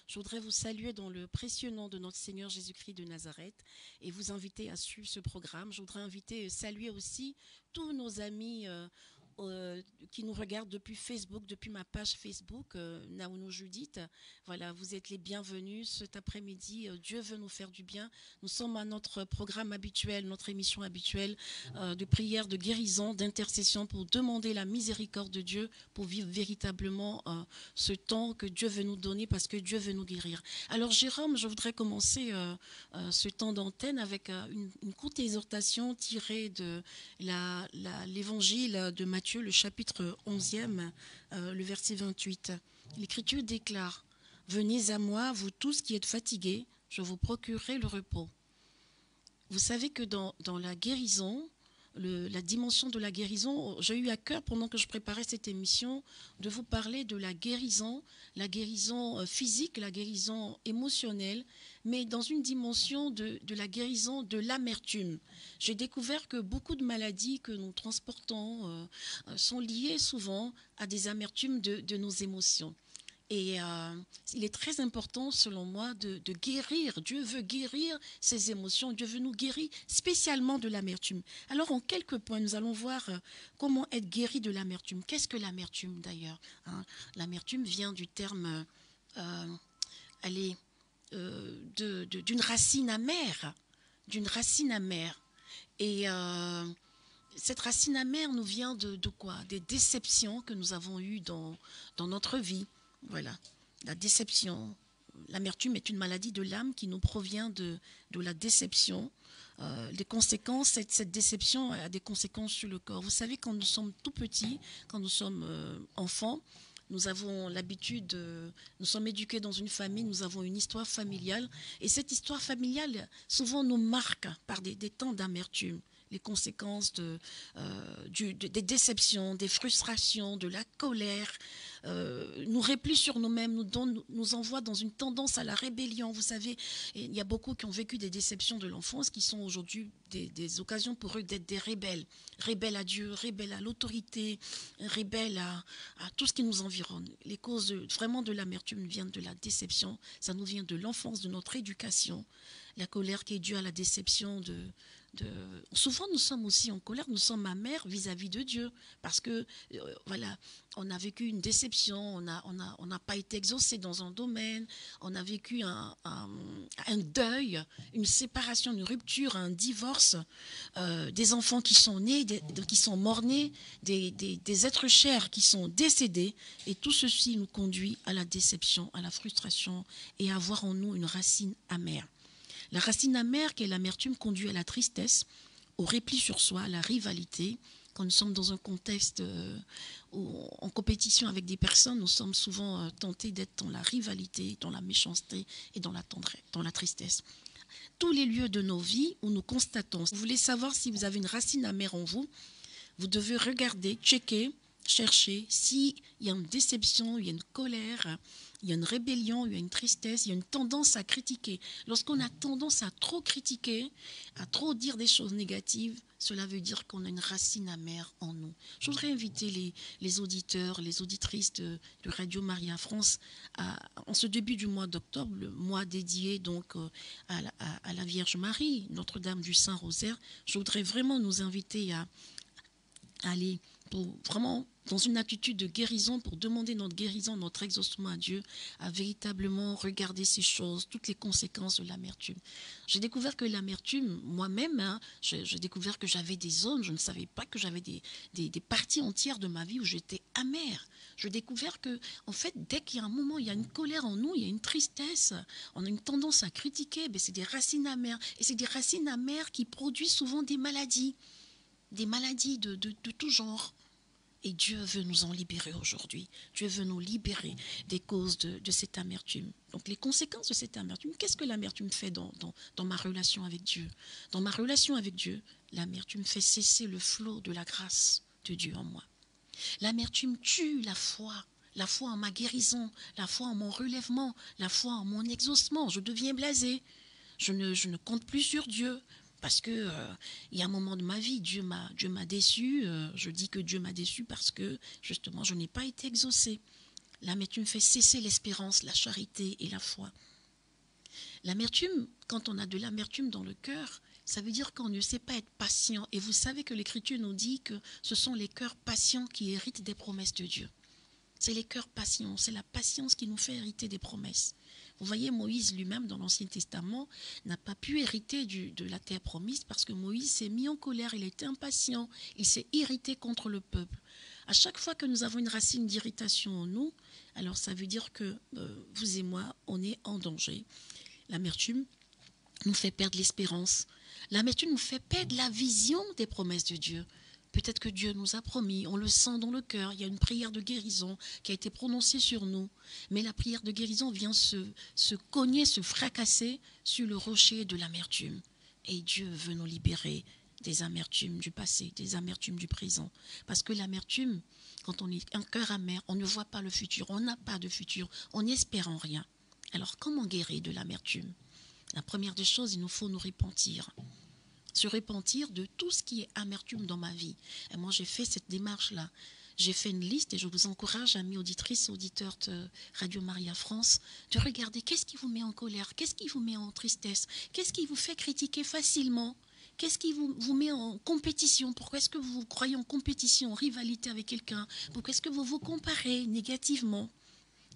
Je voudrais vous saluer dans le précieux nom de notre Seigneur Jésus-Christ de Nazareth et vous inviter à suivre ce programme. Je voudrais saluer aussi tous nos amis qui nous regardent depuis Facebook, depuis ma page Facebook, Naounou Judith. Voilà, vous êtes les bienvenus cet après-midi. Dieu veut nous faire du bien. Nous sommes à notre programme habituel, notre émission habituelle de prière, de guérison, d'intercession pour demander la miséricorde de Dieu, pour vivre véritablement ce temps que Dieu veut nous donner parce que Dieu veut nous guérir. Alors Jérôme, je voudrais commencer ce temps d'antenne avec une courte exhortation tirée de l'évangile de Matthieu, le chapitre 11e, le verset 28. L'Écriture déclare « Venez à moi, vous tous qui êtes fatigués, je vous procurerai le repos. » Vous savez que dans la guérison, la dimension de la guérison, j'ai eu à cœur pendant que je préparais cette émission de vous parler de la guérison physique, la guérison émotionnelle, mais dans une dimension de la guérison de l'amertume. J'ai découvert que beaucoup de maladies que nous transportons sont liées souvent à des amertumes de nos émotions. Et il est très important, selon moi, de guérir. Dieu veut guérir ces émotions. Dieu veut nous guérir spécialement de l'amertume. Alors, en quelques points, nous allons voir comment être guéri de l'amertume. Qu'est-ce que l'amertume, d'ailleurs, hein? L'amertume vient du terme, d'une racine amère. D'une racine amère. Et cette racine amère nous vient de quoi? Des déceptions que nous avons eues dans notre vie. Voilà, la déception. L'amertume est une maladie de l'âme qui nous provient de la déception. Les conséquences, cette déception a des conséquences sur le corps. Vous savez, quand nous sommes tout petits, quand nous sommes enfants, nous avons l'habitude, nous sommes éduqués dans une famille, nous avons une histoire familiale. Et cette histoire familiale, souvent, nous marque par des temps d'amertume. Les conséquences des déceptions, des frustrations, de la colère, nous replient sur nous-mêmes, nous envoient dans une tendance à la rébellion. Vous savez, il y a beaucoup qui ont vécu des déceptions de l'enfance qui sont aujourd'hui des occasions pour eux d'être des rebelles. Rebelles à Dieu, rebelles à l'autorité, rebelles à tout ce qui nous environne. Les causes vraiment de l'amertume viennent de la déception. Ça nous vient de l'enfance, de notre éducation. La colère qui est due à la déception souvent nous sommes aussi en colère, nous sommes amers vis-à-vis de Dieu parce que voilà, on a vécu une déception, on n'a pas été exaucé dans un domaine, on a vécu un deuil, une séparation, une rupture, un divorce, des enfants qui sont nés, qui sont morts-nés, des êtres chers qui sont décédés, et tout ceci nous conduit à la déception, à la frustration et à avoir en nous une racine amère. La racine amère, qui est l'amertume, conduit à la tristesse, au repli sur soi, à la rivalité. Quand nous sommes dans un contexte en compétition avec des personnes, nous sommes souvent tentés d'être dans la rivalité, dans la méchanceté et dans la tristesse. Tous les lieux de nos vies où nous constatons, vous voulez savoir si vous avez une racine amère en vous, vous devez regarder, checker, chercher s'il y a une déception, il y a une colère, il y a une rébellion, il y a une tristesse, il y a une tendance à critiquer. Lorsqu'on a tendance à trop critiquer, à trop dire des choses négatives, cela veut dire qu'on a une racine amère en nous. Je voudrais inviter les auditeurs, les auditrices de Radio Maria France en ce début du mois d'octobre, le mois dédié donc à la Vierge Marie, Notre-Dame du Saint-Rosaire. Je voudrais vraiment nous inviter à aller vraiment dans une attitude de guérison, pour demander notre guérison, notre exaucement à Dieu, à véritablement regarder ces choses, toutes les conséquences de l'amertume. J'ai découvert que l'amertume, moi-même, j'ai découvert que j'avais des zones, je ne savais pas que j'avais des parties entières de ma vie où j'étais amère. J'ai découvert que, en fait, dès qu'il y a un moment, il y a une colère en nous, il y a une tristesse, on a une tendance à critiquer, c'est des racines amères. Et c'est des racines amères qui produisent souvent des maladies de tout genre. Et Dieu veut nous en libérer aujourd'hui. Dieu veut nous libérer des causes de cette amertume. Donc les conséquences de cette amertume, qu'est-ce que l'amertume fait dans ma relation avec Dieu? Dans ma relation avec Dieu, l'amertume fait cesser le flot de la grâce de Dieu en moi. L'amertume tue la foi en ma guérison, la foi en mon relèvement, la foi en mon exaucement. Je deviens blasé. Je ne compte plus sur Dieu. Parce que il y a un moment de ma vie, Dieu m'a déçu. Je dis que Dieu m'a déçu parce que justement je n'ai pas été exaucé. L'amertume fait cesser l'espérance, la charité et la foi. L'amertume, quand on a de l'amertume dans le cœur, ça veut dire qu'on ne sait pas être patient. Et vous savez que l'Écriture nous dit que ce sont les cœurs patients qui héritent des promesses de Dieu. C'est les cœurs patients, c'est la patience qui nous fait hériter des promesses. Vous voyez, Moïse lui-même, dans l'Ancien Testament, n'a pas pu hériter de la terre promise parce que Moïse s'est mis en colère, il était impatient, il s'est irrité contre le peuple. À chaque fois que nous avons une racine d'irritation en nous, alors ça veut dire que vous et moi, on est en danger. L'amertume nous fait perdre l'espérance. L'amertume nous fait perdre la vision des promesses de Dieu. Peut-être que Dieu nous a promis, on le sent dans le cœur, il y a une prière de guérison qui a été prononcée sur nous. Mais la prière de guérison vient se cogner, se fracasser sur le rocher de l'amertume. Et Dieu veut nous libérer des amertumes du passé, des amertumes du présent. Parce que l'amertume, quand on est un cœur amer, on ne voit pas le futur, on n'a pas de futur, on n'espère en rien. Alors comment guérir de l'amertume? La première des choses, il nous faut nous repentir. Se repentir de tout ce qui est amertume dans ma vie. Et moi, j'ai fait cette démarche-là. J'ai fait une liste et je vous encourage, amis auditrices, auditeurs de Radio Maria France, de regarder qu'est-ce qui vous met en colère, qu'est-ce qui vous met en tristesse, qu'est-ce qui vous fait critiquer facilement, qu'est-ce qui vous met en compétition, pourquoi est-ce que vous croyez en compétition, en rivalité avec quelqu'un, pourquoi est-ce que vous vous comparez négativement.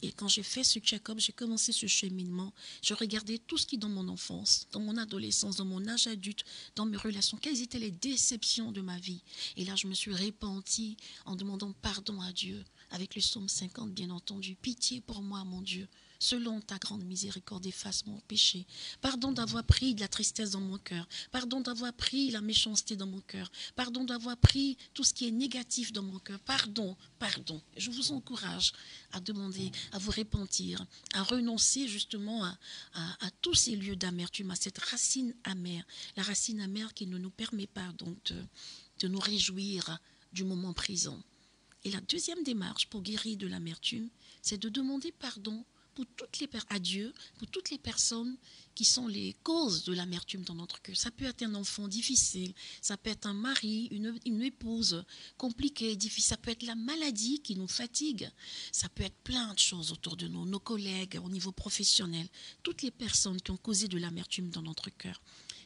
Et quand j'ai fait ce check-up, j'ai commencé ce cheminement. Je regardais tout ce qui, dans mon enfance, dans mon adolescence, dans mon âge adulte, dans mes relations, quelles étaient les déceptions de ma vie. Et là, je me suis repentie en demandant pardon à Dieu, avec le psaume 50, bien entendu. Pitié pour moi, mon Dieu. Selon ta grande miséricorde, efface mon péché. Pardon d'avoir pris de la tristesse dans mon cœur. Pardon d'avoir pris la méchanceté dans mon cœur. Pardon d'avoir pris tout ce qui est négatif dans mon cœur. Pardon, pardon. Je vous encourage à demander, à vous repentir, à renoncer justement à tous ces lieux d'amertume, à cette racine amère. La racine amère qui ne nous permet pas donc de nous réjouir du moment présent. Et la deuxième démarche pour guérir de l'amertume, c'est de demander pardon à Dieu, pour toutes les personnes qui sont les causes de l'amertume dans notre cœur. Ça peut être un enfant difficile, ça peut être un mari, une épouse compliquée, difficile, ça peut être la maladie qui nous fatigue, ça peut être plein de choses autour de nous, nos collègues au niveau professionnel, toutes les personnes qui ont causé de l'amertume dans notre cœur.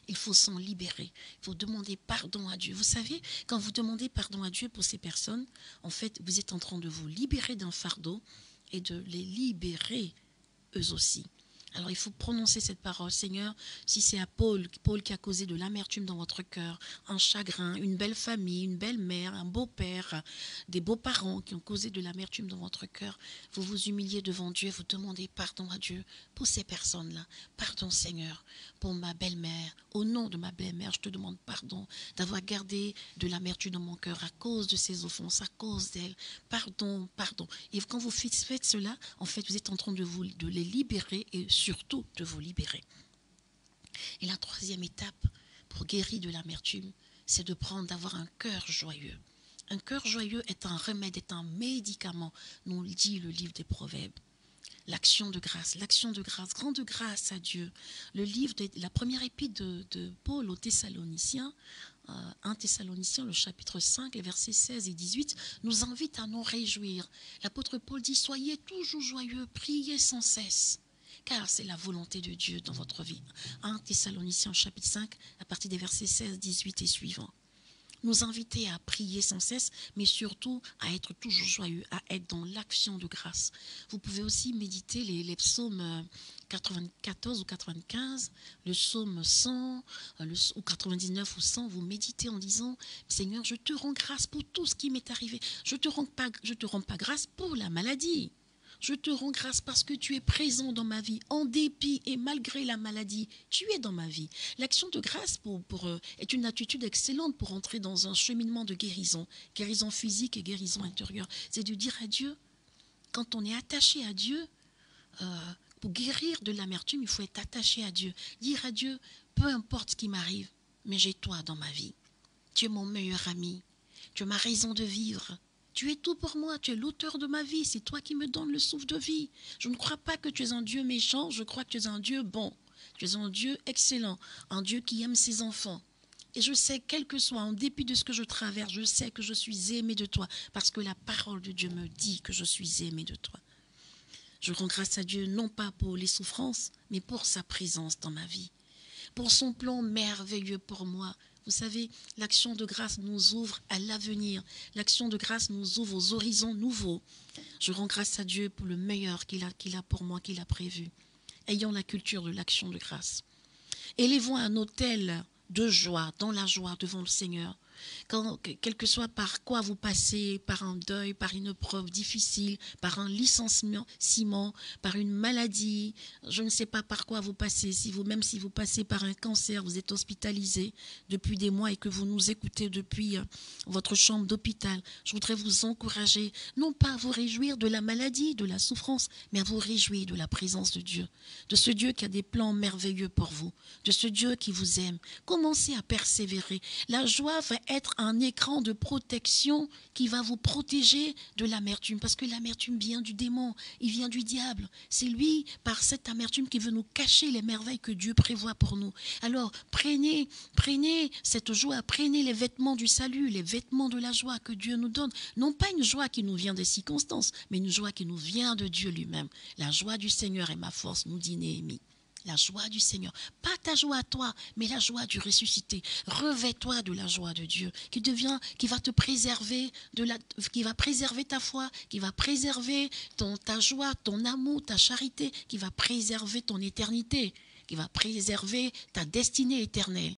Il faut s'en libérer, il faut demander pardon à Dieu. Vous savez, quand vous demandez pardon à Dieu pour ces personnes, en fait, vous êtes en train de vous libérer d'un fardeau et de les libérer eux aussi. Alors il faut prononcer cette parole. Seigneur, si c'est à Paul qui a causé de l'amertume dans votre cœur, un chagrin, une belle famille, une belle mère, un beau-père, des beaux-parents qui ont causé de l'amertume dans votre cœur, vous vous humiliez devant Dieu, vous demandez pardon à Dieu pour ces personnes-là. Pardon Seigneur, pour ma belle-mère, au nom de ma belle-mère, je te demande pardon d'avoir gardé de l'amertume dans mon cœur à cause de ces offenses, à cause d'elle. Pardon, pardon. Et quand vous faites cela, en fait, vous êtes en train de les libérer et surtout de vous libérer. Et la troisième étape pour guérir de l'amertume, c'est d'avoir un cœur joyeux. Un cœur joyeux est un remède, est un médicament, nous le dit le livre des Proverbes. L'action de grâce, grande grâce à Dieu. Le livre, la première épître de Paul aux Thessaloniciens, 1 Thessaloniciens, le chapitre 5, les versets 16 et 18, nous invite à nous réjouir. L'apôtre Paul dit, soyez toujours joyeux, priez sans cesse, car c'est la volonté de Dieu dans votre vie. 1 Thessaloniciens, chapitre 5, à partir des versets 16, 18 et suivants. Nous inviter à prier sans cesse, mais surtout à être toujours joyeux, à être dans l'action de grâce. Vous pouvez aussi méditer les psaumes 94 ou 95, le psaume 100 ou 99 ou 100. Vous méditez en disant, Seigneur, je te rends grâce pour tout ce qui m'est arrivé. Je te rends pas grâce pour la maladie. Je te rends grâce parce que tu es présent dans ma vie, en dépit et malgré la maladie, tu es dans ma vie. L'action de grâce est une attitude excellente pour entrer dans un cheminement de guérison physique et guérison intérieure. C'est de dire à Dieu, quand on est attaché à Dieu, pour guérir de l'amertume, il faut être attaché à Dieu. Dire à Dieu, peu importe ce qui m'arrive, mais j'ai toi dans ma vie. Tu es mon meilleur ami, tu es ma raison de vivre. Tu es tout pour moi, tu es l'auteur de ma vie, c'est toi qui me donnes le souffle de vie. Je ne crois pas que tu es un Dieu méchant, je crois que tu es un Dieu bon. Tu es un Dieu excellent, un Dieu qui aime ses enfants. Et je sais, quel que soit, en dépit de ce que je traverse, je sais que je suis aimé de toi, parce que la parole de Dieu me dit que je suis aimé de toi. Je rends grâce à Dieu non pas pour les souffrances, mais pour sa présence dans ma vie, pour son plan merveilleux pour moi. Vous savez, l'action de grâce nous ouvre à l'avenir. L'action de grâce nous ouvre aux horizons nouveaux. Je rends grâce à Dieu pour le meilleur qu'il a pour moi, qu'il a prévu. Ayons la culture de l'action de grâce. Élevons un autel de joie, dans la joie devant le Seigneur. Quel que soit par quoi vous passez, par un deuil, par une épreuve difficile, par un licenciement, par une maladie, je ne sais pas par quoi vous passez. Même si vous passez par un cancer, vous êtes hospitalisé depuis des mois et que vous nous écoutez depuis votre chambre d'hôpital, je voudrais vous encourager, non pas à vous réjouir de la maladie, de la souffrance, mais à vous réjouir de la présence de Dieu, de ce Dieu qui a des plans merveilleux pour vous, de ce Dieu qui vous aime. Commencez à persévérer. La joie va être un écran de protection qui va vous protéger de l'amertume, parce que l'amertume vient du démon, il vient du diable. C'est lui, par cette amertume, qui veut nous cacher les merveilles que Dieu prévoit pour nous. Alors, prenez cette joie, prenez les vêtements du salut, les vêtements de la joie que Dieu nous donne. Non pas une joie qui nous vient des circonstances, mais une joie qui nous vient de Dieu lui-même. La joie du Seigneur est ma force, nous dit Néhémie. La joie du Seigneur, pas ta joie à toi, mais la joie du ressuscité. Revêt-toi de la joie de Dieu, qui va te préserver, qui va préserver ta foi, qui va préserver ta joie, ton amour, ta charité, qui va préserver ton éternité, qui va préserver ta destinée éternelle.